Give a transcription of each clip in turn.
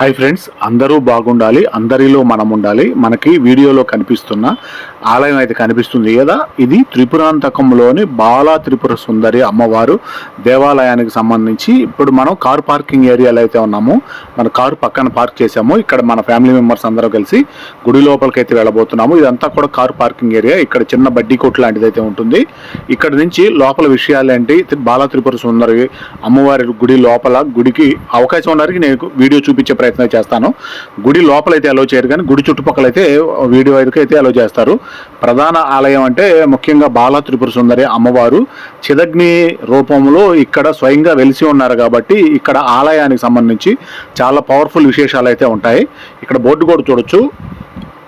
Hi friends, అందరూ బాగుండాలి, అందరిలో మనం ఉండాలి. మనకి వీడియోలో కనిపిస్తున్న ఆలయం అయితే కనిపిస్తుంది కదా, ఇది త్రిపురాంతకంలోని బాలా త్రిపుర సుందరి అమ్మవారు దేవాలయానికి సంబంధించి. ఇప్పుడు మనం కారు పార్కింగ్ ఏరియాలో అయితే ఉన్నాము. మన కారు పక్కన పార్క్ చేసాము. ఇక్కడ మన ఫ్యామిలీ మెంబర్స్ అందరూ కలిసి గుడి లోపలికి అయితే వెళ్ళబోతున్నాము. ఇదంతా కూడా కారు పార్కింగ్ ఏరియా. ఇక్కడ చిన్న బడ్డీ కొట్టు లాంటిది అయితే ఉంటుంది. ఇక్కడ నుంచి లోపల విషయాలు ఏంటి, బాలా త్రిపుర సుందరి అమ్మవారి గుడి లోపల గుడికి అవకాశం ఉన్నవారికి నేను వీడియో చూపించే ప్రయత్నం చేస్తాను. గుడి లోపలైతే అలో చేయరు, కానీ గుడి చుట్టుపక్కల అయితే వీడియో అయితే అలో చేస్తారు. ప్రధాన ఆలయం అంటే ముఖ్యంగా బాలా త్రిపుర సుందరి అమ్మవారు చిదగ్ని రూపంలో ఇక్కడ స్వయంగా వెలిసి ఉన్నారు కాబట్టి ఇక్కడ ఆలయానికి సంబంధించి చాలా పవర్ఫుల్ విశేషాలు అయితే ఉంటాయి. ఇక్కడ బోర్డు కూడా చూడొచ్చు.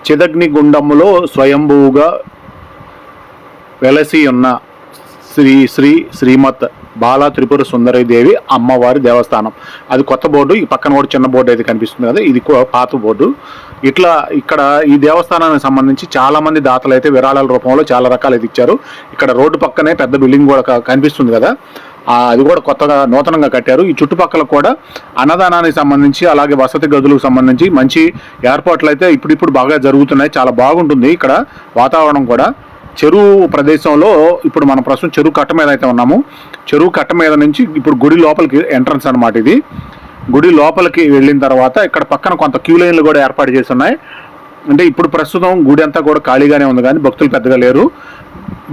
చిదగ్ని గుండములో స్వయంభూగా వెలసి ఉన్న శ్రీమత్ బాలా త్రిపుర సుందరి దేవి అమ్మవారి దేవస్థానం. అది కొత్త బోర్డు. ఈ పక్కన కూడా చిన్న బోర్డు అయితే కనిపిస్తుంది కదా, ఇది పాత బోర్డు. ఇట్లా ఇక్కడ ఈ దేవస్థానానికి సంబంధించి చాలా మంది దాతలు అయితే విరాళాల రూపంలో చాలా రకాలు అయితే ఇచ్చారు. ఇక్కడ రోడ్డు పక్కనే పెద్ద బిల్డింగ్ కూడా కనిపిస్తుంది కదా, అది కూడా కొత్తగా నూతనంగా కట్టారు. ఈ చుట్టుపక్కల కూడా అన్నదానానికి సంబంధించి అలాగే వసతి గదులకు సంబంధించి మంచి ఏర్పాట్లు అయితే ఇప్పుడిప్పుడు బాగా జరుగుతున్నాయి. చాలా బాగుంటుంది ఇక్కడ వాతావరణం కూడా. చెరువు ప్రదేశంలో ఇప్పుడు మనం ప్రస్తుతం చెరువు కట్ట మీద అయితే ఉన్నాము. చెరువు కట్ట మీద నుంచి ఇప్పుడు గుడి లోపలికి ఎంట్రన్స్ అనమాట. ఇది గుడి లోపలికి వెళ్ళిన తర్వాత ఇక్కడ పక్కన కొంత క్యూ లైన్లు కూడా ఏర్పాటు చేసి ఉన్నాయి. అంటే ఇప్పుడు ప్రస్తుతం గుడి అంతా కూడా ఖాళీగానే ఉంది, కానీ భక్తులు పెద్దగా లేరు.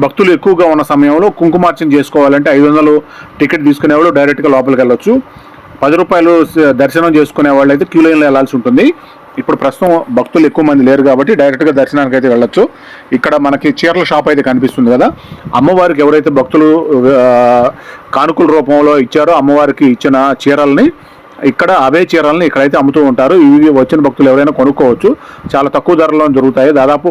భక్తులు ఎక్కువగా ఉన్న సమయంలో కుంకుమార్చన చేసుకోవాలంటే 500 టికెట్ తీసుకునేవాళ్ళు డైరెక్ట్గా లోపలికి వెళ్ళొచ్చు. 10 రూపాయలు దర్శనం చేసుకునే వాళ్ళు అయితే క్యూ లైన్లో వెళ్ళాల్సి ఉంటుంది. ఇప్పుడు ప్రస్తుతం భక్తులు ఎక్కువ మంది లేరు కాబట్టి డైరెక్ట్గా దర్శనానికి అయితే వెళ్ళొచ్చు. ఇక్కడ మనకి చీరల షాప్ అయితే కనిపిస్తుంది కదా, అమ్మవారికి ఎవరైతే భక్తులు కానుకల రూపంలో ఇచ్చారో అమ్మవారికి ఇచ్చిన చీరల్ని ఇక్కడ అవే చీరల్ని ఇక్కడైతే అమ్ముతూ ఉంటారు. ఇవి వచ్చిన భక్తులు ఎవరైనా కొనుక్కోవచ్చు. చాలా తక్కువ ధరలో దొరుకుతాయి. దాదాపు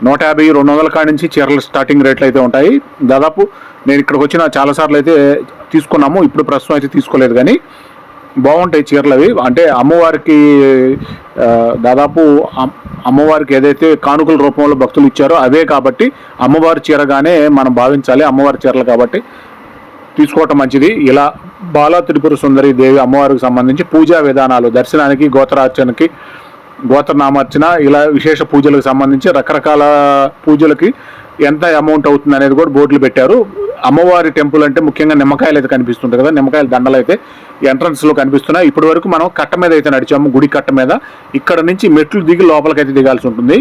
150-200 కాడి నుంచి చీరల స్టార్టింగ్ రేట్లు అయితే ఉంటాయి. దాదాపు నేను ఇక్కడికి వచ్చిన చాలాసార్లు అయితే తీసుకున్నాము. ఇప్పుడు ప్రస్తుతం అయితే తీసుకోలేదు, కానీ బాగుంటాయి చీరలు అవి. అంటే అమ్మవారికి దాదాపు అమ్మవారికి ఏదైతే కానుకల రూపంలో భక్తులు ఇచ్చారో అవే కాబట్టి అమ్మవారి చీరగానే మనం భావించాలి. అమ్మవారి చీరలు కాబట్టి తీసుకోవటం మంచిది. ఇలా బాలా త్రిపుర సుందరి దేవి అమ్మవారికి సంబంధించి పూజా విధానాలు, దర్శనానికి, గోత్రార్చనకి, గోత్రనామార్చన, ఇలా విశేష పూజలకు సంబంధించి రకరకాల పూజలకి ఎంత అమౌంట్ అవుతుంది అనేది కూడా బోర్డులు పెట్టారు. అమ్మవారి టెంపుల్ అంటే ముఖ్యంగా నిమ్మకాయలు అయితే కనిపిస్తుంటాయి కదా, నిమ్మకాయల దండలు అయితే ఎంట్రన్స్లో కనిపిస్తున్నాయి. ఇప్పటి వరకు మనం కట్ట మీద అయితే నడిచాము, గుడి కట్ట మీద. ఇక్కడ నుంచి మెట్లు దిగి లోపలికైతే దిగాల్సి ఉంటుంది.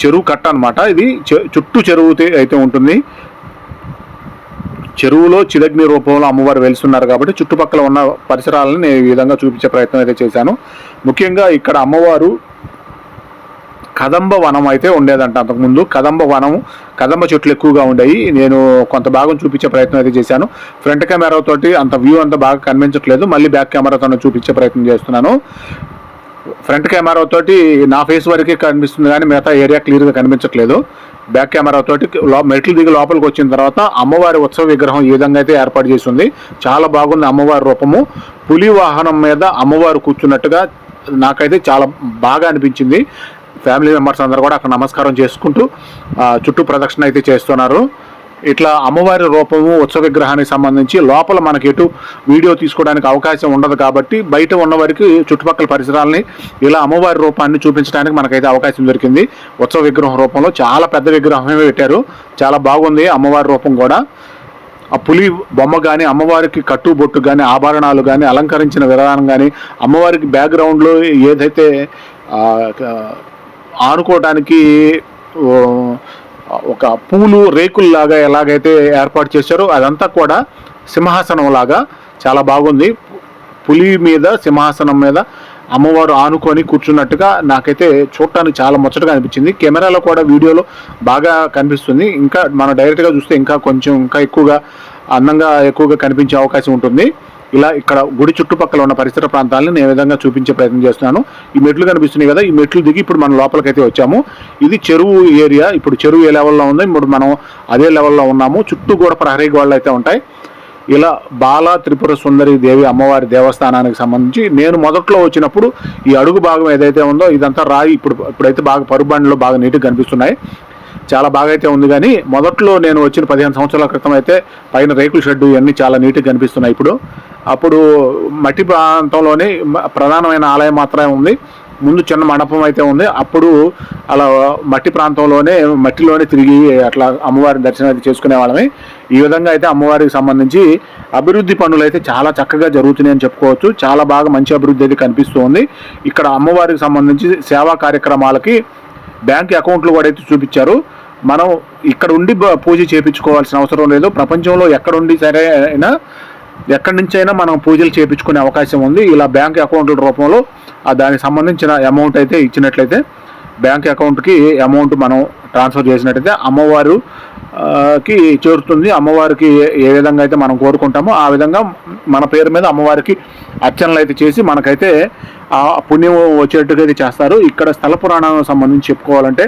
చెరువు కట్ట అనమాట ఇది. చుట్టూ చెరువు అయితే ఉంటుంది. చెరువులో చిదగ్ని రూపంలో అమ్మవారు వెలుస్తున్నారు కాబట్టి చుట్టుపక్కల ఉన్న పరిసరాలను నేను ఈ విధంగా చూపించే ప్రయత్నం అయితే చేశాను. ముఖ్యంగా ఇక్కడ అమ్మవారు కదంబ వనం అయితే ఉండేదంట అంతకుముందు. కదంబ చెట్లు ఎక్కువగా ఉండేవి. నేను కొంత భాగం చూపించే ప్రయత్నం అయితే చేశాను. ఫ్రంట్ కెమెరాతోటి అంత వ్యూ అంతా బాగా కనిపించట్లేదు, మళ్ళీ బ్యాక్ కెమెరాతో చూపించే ప్రయత్నం చేస్తున్నాను. ఫ్రంట్ కెమెరాతోటి నా ఫేస్ వరకే కనిపిస్తుంది, కానీ మిగతా ఏరియా క్లియర్గా కనిపించట్లేదు. బ్యాక్ కెమెరాతోటి మెట్లు దిగి లోపలికి వచ్చిన తర్వాత అమ్మవారి ఉత్సవ విగ్రహం ఈ విధంగా అయితే ఏర్పాటు చేసి ఉంది. చాలా బాగుంది అమ్మవారి రూపము. పులి వాహనం మీద అమ్మవారు కూర్చున్నట్టుగా నాకైతే చాలా బాగా అనిపించింది. ఫ్యామిలీ మెంబర్స్ అందరూ కూడా అక్కడ నమస్కారం చేసుకుంటూ చుట్టూ ప్రదక్షిణ అయితే చేస్తున్నారు. ఇట్లా అమ్మవారి రూపము, ఉత్సవ విగ్రహానికి సంబంధించి లోపల మనకి ఎటు వీడియో తీసుకోవడానికి అవకాశం ఉండదు కాబట్టి బయట ఉన్న వారికి చుట్టుపక్కల పరిసరాలని ఇలా అమ్మవారి రూపాన్ని చూపించడానికి మనకైతే అవకాశం దొరికింది. ఉత్సవ విగ్రహం రూపంలో చాలా పెద్ద విగ్రహమే పెట్టారు. చాలా బాగుంది అమ్మవారి రూపం కూడా. ఆ పులి బొమ్మ కానీ, అమ్మవారికి కట్టు బొట్టు కానీ, ఆభరణాలు కానీ, అలంకరించిన విధానం కానీ, అమ్మవారికి బ్యాక్గ్రౌండ్లో ఏదైతే ఆనుకోవడానికి ఒక పూలు రేకుల్లాగా ఎలాగైతే ఏర్పాటు చేశారో అదంతా కూడా సింహాసనం లాగా చాలా బాగుంది. పులి మీద, సింహాసనం మీద అమ్మవారు ఆనుకొని కూర్చున్నట్టుగా నాకైతే చూడటానికి చాలా ముచ్చటగా అనిపించింది. కెమెరాలో కూడా, వీడియోలో బాగా కనిపిస్తుంది. ఇంకా మనం డైరెక్ట్గా చూస్తే ఇంకా ఎక్కువగా అందంగా ఎక్కువగా కనిపించే అవకాశం ఉంటుంది. ఇలా ఇక్కడ గుడి చుట్టుపక్కల ఉన్న పరిసర ప్రాంతాలను నేను విధంగా చూపించే ప్రయత్నం చేస్తున్నాను. ఈ మెట్లు కనిపిస్తున్నాయి కదా, ఈ మెట్లు దిగి ఇప్పుడు మనం లోపలికైతే వచ్చాము. ఇది చెరువు ఏరియా. ఇప్పుడు చెరువు ఏ లెవెల్లో ఉందో ఇప్పుడు మనం అదే లెవెల్లో ఉన్నాము. చుట్టూ కూడా ప్రహరీ గోడలు అయితే ఉంటాయి. ఇలా బాలా త్రిపుర సుందరి దేవి అమ్మవారి దేవస్థానానికి సంబంధించి నేను మొదట్లో వచ్చినప్పుడు ఈ అడుగు భాగం ఏదైతే ఉందో ఇదంతా రాయి. ఇప్పుడైతే బాగా పరుబండ్లు బాగా నీట్గా కనిపిస్తున్నాయి. చాలా బాగా అయితే ఉంది. కానీ మొదట్లో నేను వచ్చిన 15 సంవత్సరాల క్రితం అయితే పైన రేకుల షెడ్డు ఇవన్నీ చాలా నీట్గా కనిపిస్తున్నాయి. అప్పుడు మట్టి ప్రాంతంలోనే ప్రధానమైన ఆలయం మాత్రమే ఉంది. ముందు చిన్న మండపం అయితే ఉంది. అప్పుడు అలా మట్టి ప్రాంతంలోనే మట్టిలోనే తిరిగి అట్లా అమ్మవారిని దర్శనం అయితే చేసుకునే వాళ్ళమే. ఈ విధంగా అయితే అమ్మవారికి సంబంధించి అభివృద్ధి పనులు అయితే చాలా చక్కగా జరుగుతున్నాయని చెప్పుకోవచ్చు. చాలా బాగా మంచి అభివృద్ధి అయితే కనిపిస్తుంది. ఇక్కడ అమ్మవారికి సంబంధించి సేవా కార్యక్రమాలకి బ్యాంక్ అకౌంట్లు కూడా అయితే చూపించారు. మనం ఇక్కడ ఉండి పూజ చేయించుకోవాల్సిన అవసరం లేదు. ప్రపంచంలో ఎక్కడుండి సరే అయినా ఎక్కడి నుంచి అయినా మనం పూజలు చేయించుకునే అవకాశం ఉంది. ఇలా బ్యాంక్ అకౌంట్ల రూపంలో దానికి సంబంధించిన అమౌంట్ అయితే ఇచ్చినట్లయితే బ్యాంక్ అకౌంట్కి అమౌంట్ మనం ట్రాన్స్ఫర్ చేసినట్టయితే అమ్మవారికి చేరుతుంది. అమ్మవారికి ఏ విధంగా అయితే మనం కోరుకుంటామో ఆ విధంగా మన పేరు మీద అమ్మవారికి అర్చనలు అయితే చేసి మనకైతే ఆ పుణ్యం వచ్చేట్టుగా అయితే చేస్తారు. ఇక్కడ స్థల పురాణానికి సంబంధించి చెప్పుకోవాలంటే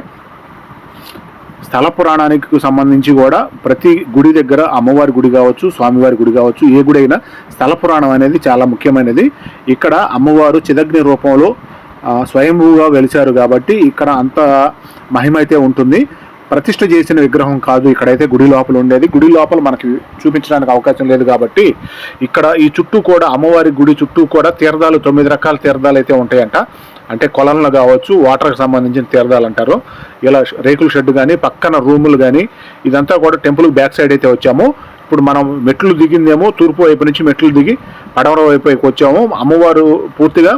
స్థల పురాణానికి సంబంధించి కూడా ప్రతి గుడి దగ్గర అమ్మవారి గుడి కావచ్చు, స్వామివారి గుడి కావచ్చు, ఏ గుడి అయినా స్థల పురాణం అనేది చాలా ముఖ్యమైనది. ఇక్కడ అమ్మవారు చిదగ్ని రూపంలో స్వయంభూగా వెలిశారు కాబట్టి ఇక్కడ అంత మహిమ అయితే ఉంటుంది. ప్రతిష్ఠ చేసిన విగ్రహం కాదు ఇక్కడైతే గుడి లోపల ఉండేది. గుడి లోపల మనకి చూపించడానికి అవకాశం లేదు కాబట్టి ఇక్కడ ఈ చుట్టూ కూడా అమ్మవారి గుడి చుట్టూ కూడా తీర్థాలు 9 రకాల తీర్థాలు అయితే ఉంటాయంట. అంటే కొలన్లు కావచ్చు, వాటర్కి సంబంధించిన తీర్థాలు అంటారు. ఇలా రేకుల షెడ్ కానీ పక్కన రూములు కానీ ఇదంతా కూడా టెంపుల్ బ్యాక్ సైడ్ అయితే వచ్చాము. ఇప్పుడు మనం మెట్లు దిగిందేమో తూర్పు వైపు నుంచి మెట్లు దిగి పడమర వైపుకి వచ్చాము. అమ్మవారు పూర్తిగా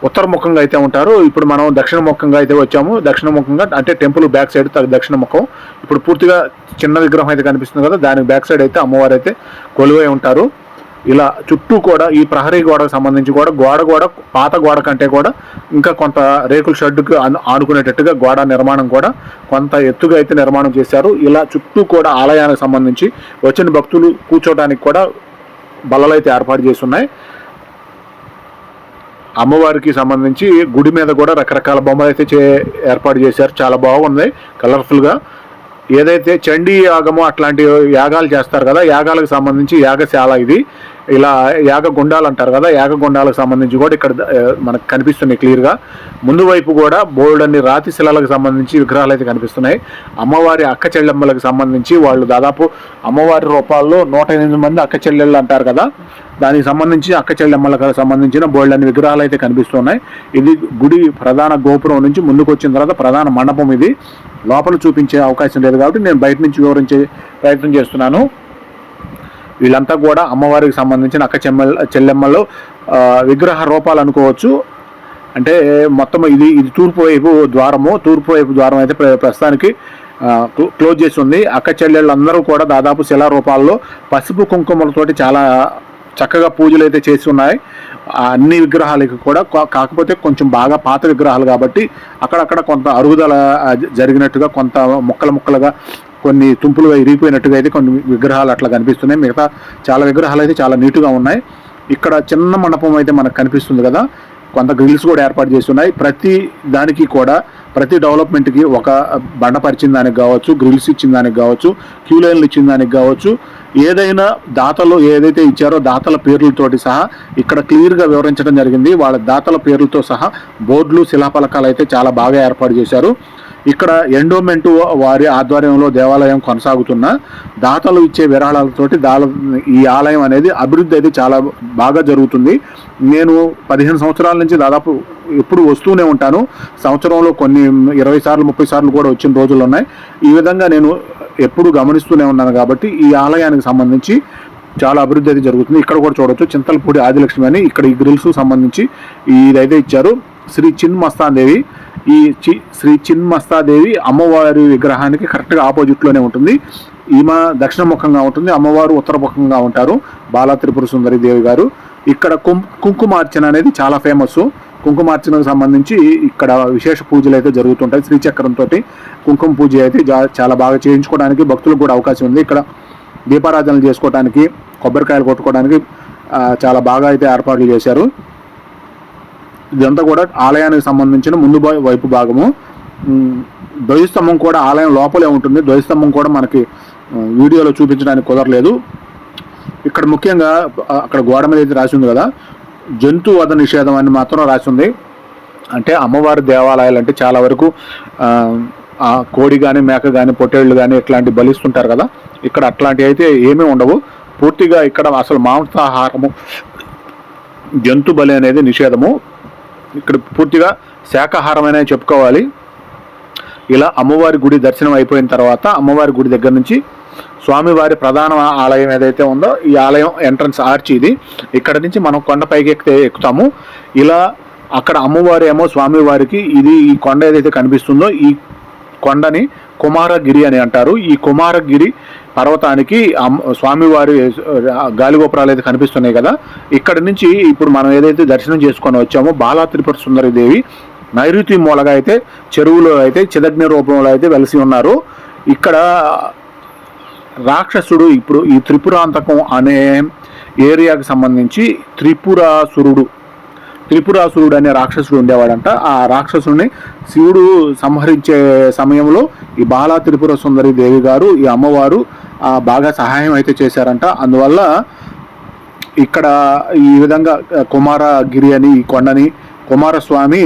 ఉత్తర ముఖంగా అయితే ఉంటారు. ఇప్పుడు మనం దక్షిణ ముఖంగా అయితే వచ్చాము. దక్షిణ ముఖంగా అంటే టెంపుల్ బ్యాక్ సైడ్ దక్షిణ ముఖం. ఇప్పుడు పూర్తిగా చిన్న విగ్రహం అయితే కనిపిస్తుంది కదా, దానికి బ్యాక్ సైడ్ అయితే అమ్మవారు అయితే కొలువై ఉంటారు. ఇలా చుట్టూ కూడా ఈ ప్రహరీ గోడకు సంబంధించి కూడా గోడ పాత గోడ కంటే కూడా ఇంకా కొంత రేకుల షెడ్డుకు ఆనుకునేటట్టుగా గోడ నిర్మాణం కూడా కొంత ఎత్తుగా అయితే నిర్మాణం చేశారు. ఇలా చుట్టూ కూడా ఆలయానికి సంబంధించి వచ్చిన భక్తులు కూర్చోడానికి కూడా బల్లలు అయితే ఏర్పాటు చేసి ఉన్నాయి. అమ్మవారికి సంబంధించి గుడి మీద కూడా రకరకాల బొమ్మలు అయితే ఏర్పాటు చేశారు. చాలా బాగుంది కలర్ఫుల్గా. ఏదైతే చండీ యాగమో అట్లాంటి యాగాలు చేస్తారు కదా, యాగాలకు సంబంధించి యాగశాల ఇది. ఇలా యాగ గుండాలు అంటారు కదా, యాగ గుండాలకు సంబంధించి కూడా ఇక్కడ మనకు కనిపిస్తున్నాయి క్లియర్గా. ముందు వైపు కూడా బోల్డ్ అన్ని రాతి శిలలకు సంబంధించి విగ్రహాలు అయితే కనిపిస్తున్నాయి. అమ్మవారి అక్క చెల్లెమ్మలకు సంబంధించి వాళ్ళు దాదాపు అమ్మవారి రూపాల్లో 108 మంది అక్క చెల్లెళ్ళు అంటారు కదా, దానికి సంబంధించి అక్క చెల్లెమ్మలకు సంబంధించిన బోల్డ్ అన్ని విగ్రహాలు అయితే కనిపిస్తున్నాయి. ఇది గుడి ప్రధాన గోపురం నుంచి ముందుకు వచ్చిన తర్వాత ప్రధాన మండపం. ఇది లోపల చూపించే అవకాశం లేదు కాబట్టి నేను బయట నుంచి వివరించే ప్రయత్నం చేస్తున్నాను. వీళ్ళంతా కూడా అమ్మవారికి సంబంధించిన అక్క చెల్లెమ్మలు విగ్రహ రూపాలు అనుకోవచ్చు. అంటే మొత్తం ఇది తూర్పు వైపు ద్వారము. తూర్పు వైపు ద్వారం అయితే ప్రస్తుతానికి క్లోజ్ చేసి ఉంది. అక్క చెల్లెళ్ళు అందరూ కూడా దాదాపు శిలా రూపాల్లో పసుపు కుంకుమలతోటి చాలా చక్కగా పూజలు అయితే చేసి ఉన్నాయి. అన్ని విగ్రహాలకి కూడా, కాకపోతే కొంచెం బాగా పాత విగ్రహాలు కాబట్టి అక్కడక్కడ కొంత అరుగుదల జరిగినట్టుగా, కొంత ముక్కలుగా కొన్ని తుంపులుగా ఇరిగిపోయినట్టుగా అయితే కొన్ని విగ్రహాలు అట్లా కనిపిస్తున్నాయి. మిగతా చాలా విగ్రహాలు అయితే చాలా నీట్గా ఉన్నాయి. ఇక్కడ చిన్న మండపం అయితే మనకు కనిపిస్తుంది కదా, కొంత గ్రిల్స్ కూడా ఏర్పాటు చేస్తున్నాయి. ప్రతి దానికి కూడా ప్రతి డెవలప్మెంట్కి ఒక బండ పరిచిన దానికి కావచ్చు, గ్రిల్స్ ఇచ్చిన దానికి కావచ్చు, క్యూ లైన్లు ఇచ్చిన దానికి కావచ్చు, ఏదైనా దాతలు ఏదైతే ఇచ్చారో దాతల పేర్లతోటి సహా ఇక్కడ క్లియర్గా వివరించడం జరిగింది. వాళ్ళ దాతల పేర్లతో సహా బోర్డులు, శిలాఫలకాలు అయితే చాలా బాగా ఏర్పాటు చేశారు. ఇక్కడ ఎండోమెంట్ వారి ఆధ్వర్యంలో దేవాలయం కొనసాగుతున్న దాతలు ఇచ్చే విరాళాలతోటి ఈ ఆలయం అనేది అభివృద్ధి అయితే చాలా బాగా జరుగుతుంది. నేను 15 సంవత్సరాల నుంచి దాదాపు ఎప్పుడు వస్తూనే ఉంటాను. సంవత్సరంలో కొన్ని 20 సార్లు 30 సార్లు కూడా వచ్చిన రోజులు ఉన్నాయి. ఈ విధంగా నేను ఎప్పుడు గమనిస్తూనే ఉన్నాను కాబట్టి ఈ ఆలయానికి సంబంధించి చాలా అభివృద్ధి అయితే జరుగుతుంది. ఇక్కడ కూడా చూడవచ్చు చింతలపూడి ఆదిలక్ష్మి అని ఇక్కడ ఈ గ్రిల్స్ సంబంధించి ఇదైతే ఇచ్చారు. శ్రీ చిన్మస్తాదేవి. ఈ శ్రీ చిన్మస్తాదేవి అమ్మవారి విగ్రహానికి కరెక్ట్గా ఆపోజిట్లోనే ఉంటుంది. ఈమె దక్షిణముఖంగా ఉంటుంది, అమ్మవారు ఉత్తరముఖంగా ఉంటారు. బాలా త్రిపుర సుందరి దేవి గారు. ఇక్కడ కుంకుమార్చన అనేది చాలా ఫేమస్. కుంకుమార్చనకు సంబంధించి ఇక్కడ విశేష పూజలు అయితే జరుగుతుంటాయి. శ్రీచక్రంతో కుంకుమ పూజ అయితే చాలా బాగా చేయించుకోవడానికి భక్తులకు కూడా అవకాశం ఉంది. ఇక్కడ దీపారాధనలు చేసుకోవడానికి, కొబ్బరికాయలు కొట్టుకోవడానికి చాలా బాగా అయితే ఏర్పాట్లు చేశారు. ఇదంతా కూడా ఆలయానికి సంబంధించిన ముందు వైపు భాగము. ధ్వజస్తంభం కూడా ఆలయం లోపలే ఉంటుంది. ధ్వజస్తంభం కూడా మనకి వీడియోలో చూపించడానికి కుదరలేదు. ఇక్కడ ముఖ్యంగా అక్కడ గోడ మీద అయితే రాసి ఉంది కదా, జంతు వధ నిషేధం అని మాత్రం రాసి ఉంది. అంటే అమ్మవారి దేవాలయాలు అంటే చాలా వరకు కోడి కానీ మేక కానీ పొట్టేళ్ళు కానీ ఇట్లాంటి బలిస్తుంటారు కదా, ఇక్కడ అట్లాంటివి అయితే ఏమీ ఉండవు. పూర్తిగా ఇక్కడ అసలు మాంసాహారము జంతు బలి అనేది నిషేధము. ఇక్కడ పూర్తిగా శాకాహారమైన చెప్పుకోవాలి. ఇలా అమ్మవారి గుడి దర్శనం అయిపోయిన తర్వాత అమ్మవారి గుడి దగ్గర నుంచి స్వామివారి ప్రధాన ఆలయం ఏదైతే ఉందో ఈ ఆలయం ఎంట్రన్స్ ఆర్చి ఇది. ఇక్కడ నుంచి మనం కొండపైకి ఎక్కుతాము. ఇలా అక్కడ అమ్మవారి ఏమో స్వామివారికి ఇది ఈ కొండ ఏదైతే కనిపిస్తుందో ఈ కొండని కుమారగిరి అని అంటారు. ఈ కుమారగిరి పర్వతానికి స్వామివారి గాలిగోపురాలు అయితే కనిపిస్తున్నాయి కదా, ఇక్కడి నుంచి ఇప్పుడు మనం ఏదైతే దర్శనం చేసుకొని వచ్చామో బాలా త్రిపుర సుందరి దేవి నైరుతి మూలగా అయితే చెరువులో అయితే చిదగ్ని రూపంలో అయితే వెలిసి ఉన్నారు. ఇక్కడ రాక్షసుడు ఇప్పుడు ఈ త్రిపురాంతకం అనే ఏరియాకి సంబంధించి త్రిపురాసురుడు అనే రాక్షసుడు ఉండేవాడంట. ఆ రాక్షసుడిని శివుడు సంహరించే సమయంలో ఈ బాలా త్రిపుర సుందరి దేవి గారు ఈ అమ్మవారు బాగా సహాయం అయితే చేశారంట. అందువల్ల ఇక్కడ ఈ విధంగా కుమారగిరి అని ఈ కొండని కుమారస్వామి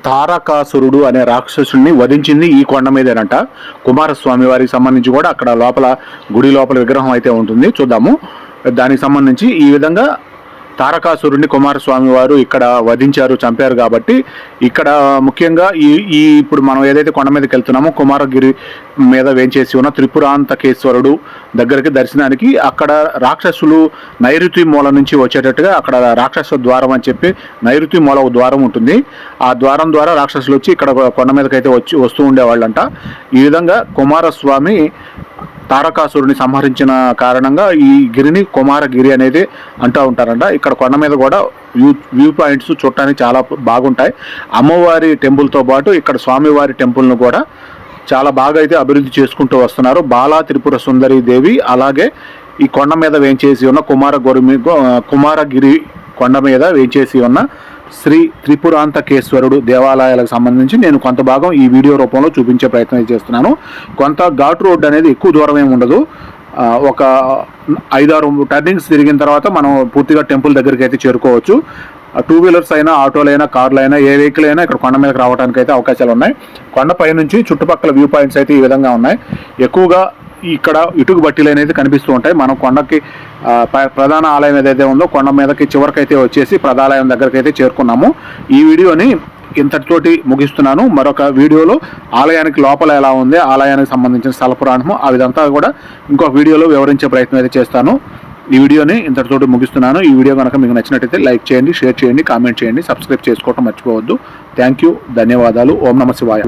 తారకాసురుడు అనే రాక్షసుడిని వధించింది ఈ కొండ మీదేనంట. కుమారస్వామి వారికి సంబంధించి కూడా అక్కడ లోపల గుడి లోపల విగ్రహం అయితే ఉంటుంది, చూద్దాము. దానికి సంబంధించి ఈ విధంగా తారకాసురుడిని కుమారస్వామి వారు ఇక్కడ వధించారు, చంపారు. కాబట్టి ఇక్కడ ముఖ్యంగా ఈ ఇప్పుడు మనం ఏదైతే కొండ మీదకి వెళ్తున్నామో కుమారగిరి మీద వేంచేసి ఉన్న త్రిపురాంతకేశ్వరుడు దగ్గరికి దర్శనానికి అక్కడ రాక్షసులు నైరుతి మూల నుంచి వచ్చేటట్టుగా అక్కడ రాక్షస ద్వారం అని చెప్పి నైరుతి మూల ఒక ద్వారం ఉంటుంది. ఆ ద్వారం ద్వారా రాక్షసులు వచ్చి ఇక్కడ కొండ మీదకైతే వస్తూ ఉండేవాళ్ళంట. ఈ విధంగా కుమారస్వామి తారకాసురుని సంహరించిన కారణంగా ఈ గిరిని కుమారగిరి అనేది అంటూ ఉంటారంట. ఇక్కడ కొండ మీద కూడా వ్యూ పాయింట్స్ చూడటానికి చాలా బాగుంటాయి. అమ్మవారి టెంపుల్తో పాటు ఇక్కడ స్వామివారి టెంపుల్ను కూడా చాలా బాగా అయితే అభివృద్ధి చేసుకుంటూ వస్తున్నారు. బాలా త్రిపుర సుందరి దేవి అలాగే ఈ కొండ మీద వేంచేసి ఉన్న కుమారగిరి కొండ మీద వేంచేసి ఉన్న శ్రీ త్రిపురాంతకేశ్వరుడు దేవాలయాలకు సంబంధించి నేను కొంత భాగం ఈ వీడియో రూపంలో చూపించే ప్రయత్నం చేస్తున్నాను. కొంత ఘాట్ రోడ్ అనేది ఎక్కువ దూరం ఏమి ఉండదు. ఒక 5-6 టర్నింగ్స్ తిరిగిన తర్వాత మనం పూర్తిగా టెంపుల్ దగ్గరికి అయితే చేరుకోవచ్చు. 2 వీలర్స్ అయినా ఆటోలు అయినా కార్లు అయినా ఏ వెహికల్ అయినా ఇక్కడ కొండ మీదకి రావడానికి అయితే అవకాశాలు ఉన్నాయి. కొండపై నుంచి చుట్టుపక్కల వ్యూ పాయింట్స్ అయితే ఈ విధంగా ఉన్నాయి. ఎక్కువగా ఇక్కడ ఇటుకు బట్టీలు అనేది కనిపిస్తూ ఉంటాయి. మనం కొండకి ప్రధాన ఆలయం ఏదైతే ఉందో కొండ మీదకి చివరికైతే వచ్చేసి ప్రధానాలయం దగ్గరికి అయితే చేరుకున్నాము. ఈ వీడియోని ఇంతటితోటి ముగిస్తున్నాను. మరొక వీడియోలో ఆలయానికి లోపల ఎలా ఉంది, ఆలయానికి సంబంధించిన స్థల పురాణము అవిదంతా కూడా ఇంకొక వీడియోలో వివరించే ప్రయత్నం అయితే చేస్తాను. ఈ వీడియోని ఇంతటితోటి ముగిస్తున్నాను. ఈ వీడియో కనుక మీకు నచ్చినట్టయితే లైక్ చేయండి, షేర్ చేయండి, కామెంట్ చేయండి, సబ్స్క్రైబ్ చేసుకోవడం మర్చిపోవద్దు. థ్యాంక్ యూ, ధన్యవాదాలు. ఓం నమ శివాయ.